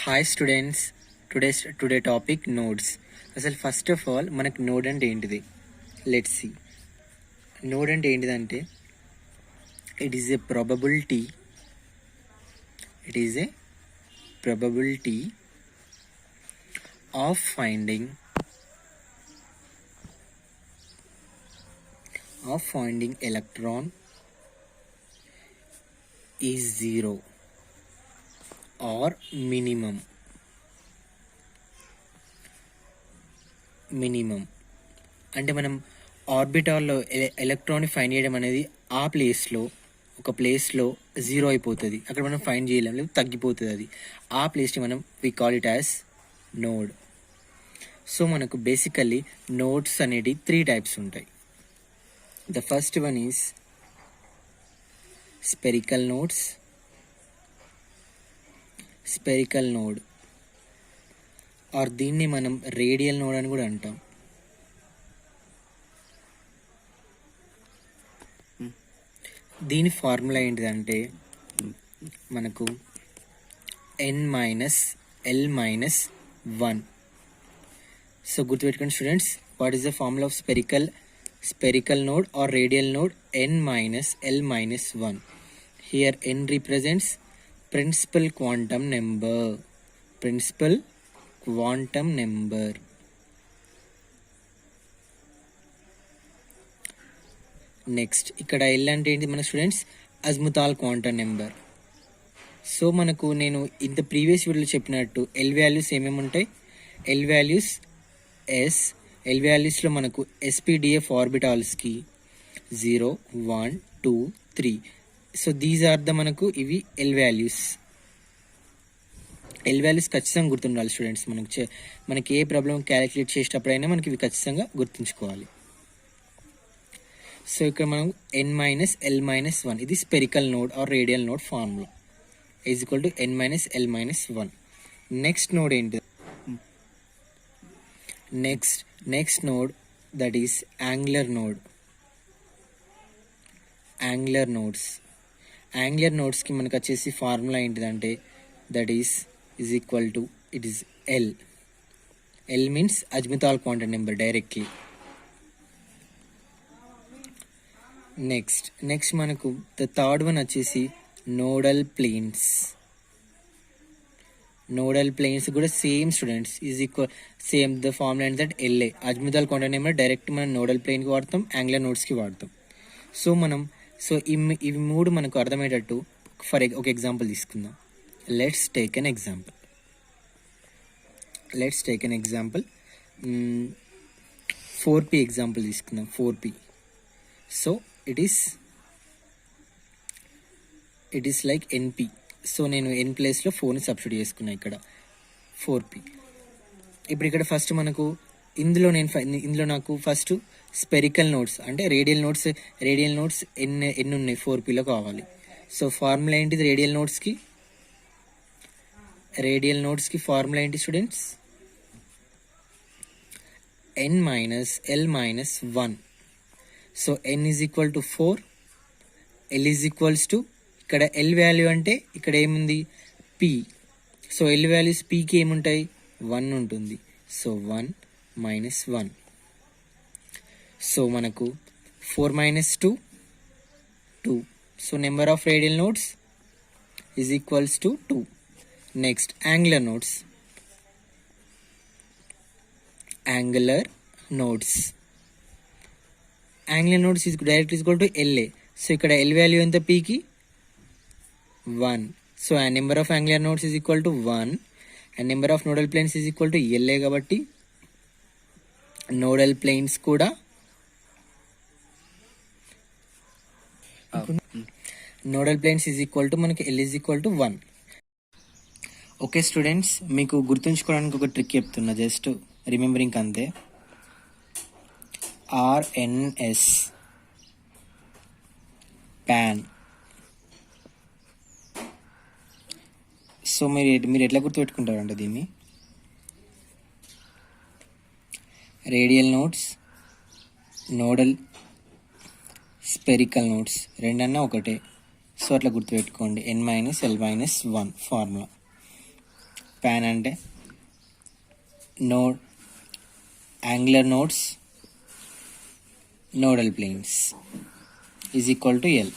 Hi students, today topic nodes. అసలు first of all మనకు node అంటే ఏంటిది? Let's see. నోడ్ అంటే ఏంటిదంటే it is a probability of finding electron is zero or minimum అంటే మనం ఆర్బిటాల్లో ఎలక్ట్రాన్ని ఫైండ్ చేయడం అనేది ఒక ప్లేస్లో జీరో అయిపోతుంది. అక్కడ మనం ఫైండ్ చేయలేం, లేదు తగ్గిపోతుంది. అది ఆ ప్లేస్ని మనం we call it as node. So మనకు బేసికల్లీ నోడ్స్ అనేవి 3 టైప్స్ ఉంటాయి. The first one is spherical node or దీన్ని మనం రేడియల్ నోడ్ అని కూడా అంటాం. దీని ఫార్ములా ఏంటిదంటే మనకు n-l-1. సో గుర్తుపెట్టుకోండి students, what is the formula of spherical node or radial node? n-l-1. Here n represents principal quantum number. Next ఇక్కడ ఎల్ అంటే ఏంటి మన students? Azimuthal quantum number. So మనకు నేను ఇంత ప్రీవియస్ వీడియోలో చెప్పినట్టు ఎల్ వాల్యూస్ ఏమేమి ఉంటాయి? ఎల్ వాల్యూస్లో మనకు ఎస్పీడిఎఫ్ ఆర్బిటాల్స్కి 0, 1, 2, 3. సో దీస్ ఆర్ ద మనకు ఇవి ఎల్ వాల్యూస్ ఖచ్చితంగా గుర్తుండాలి స్టూడెంట్స్. మనకి ఏ ప్రాబ్లం క్యాలిక్యులేట్ చేసేటప్పుడైనా మనకి ఇవి ఖచ్చితంగా గుర్తుంచుకోవాలి. సో ఇక్కడ మనం n-l-1 ఇది spherical node or radial node formula is equal to n-l-1. Next node ఏంటి? Next node that is angular నోడ్స్కి మనకు వచ్చేసి ఫార్ములా ఏంటిదంటే that is equal to it is L means azimuthal quantum number directly. Next మనకు the third one వచ్చేసి nodal planes కూడా same students is equal same the formula ఏంటి that L A azimuthal quantum number direct మనం nodal ప్లేన్కి వాడతాం, angular నోడ్స్కి వాడతాం. So ఇవి మూడు మనకు అర్థమయ్యేటట్టు ఒక ఎగ్జాంపుల్ తీసుకుందాం. Let's take an example 4p example తీసుకుందాం. 4p. So it is like np. So నేను n ప్లేస్లో 4ని సబ్స్టిట్యూట్ చేసుకున్నా ఇక్కడ 4p. ఇప్పుడు ఇక్కడ ఫస్ట్ మనకు ఇందులో నాకు ఫస్ట్ స్పెరికల్ నోట్స్ అంటే రేడియల్ నోట్స్ ఎన్ని ఉన్నాయి? 4pలో కావాలి. సో ఫార్ములా ఏంటిది రేడియల్ నోట్స్కి ఫార్ములా ఏంటి students? n-l-1. So n is equal to 4, l is equals to ఇక్కడ l వాల్యూ అంటే ఇక్కడ ఏముంది? p. సో l వాల్యూస్ pకి ఏముంటాయి? 1 ఉంటుంది. సో 1 - 1. సో మనకు 4 - 2. So number of radial nodes is equals to 2. Next angular nodes is direct equal to LA. So ఇక్కడ L value ఎంత? Pకి 1. సో ఆ number of angular nodes is equal to 1 and number of nodal planes is equal to LA. కాబట్టి nodal planes కూడా is equal to మనకి L is equal to 1. Okay students, మీకు గుర్తుంచుకోవడానికి ఒక ట్రిక్ చెప్తున్నా, జస్ట్ రిమెంబరింగ్ అంతే. RNS pan. So మీరు ఎట్లా గుర్తుపెట్టుకుంటారంటే దీన్ని రేడియల్ నోడ్స్, స్పెరికల్ నోడ్స్ రెండన్నా ఒకటే. సో అట్లా గుర్తుపెట్టుకోండి n-l-1 ఫార్ములా. స్పాన్ అంటే node, angular nodes, nodal planes is equal to L.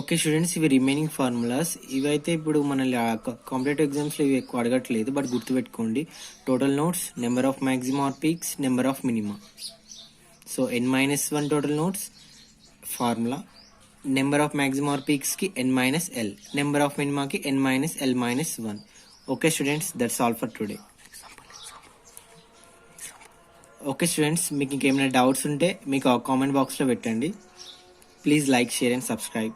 Okay students, ఇవి రిమైనింగ్ ఫార్ములాస్. ఇవైతే ఇప్పుడు మన కాంపిటేటివ్ ఎగ్జామ్స్లో ఇవి ఎక్కువ అడగట్లేదు, బట్ గుర్తుపెట్టుకోండి. Total nodes, number of maxima or peaks, number of minima. So n-1 total nodes formula, number of maxima or పీక్స్కి n-l, నెంబర్ ఆఫ్ మినిమాకి n-l-1. Okay students, that's all for today. Okay students, మీకు ఇంకేమైనా doubts ఉంటే మీకు comment బాక్స్లో పెట్టండి. Please like, share and subscribe.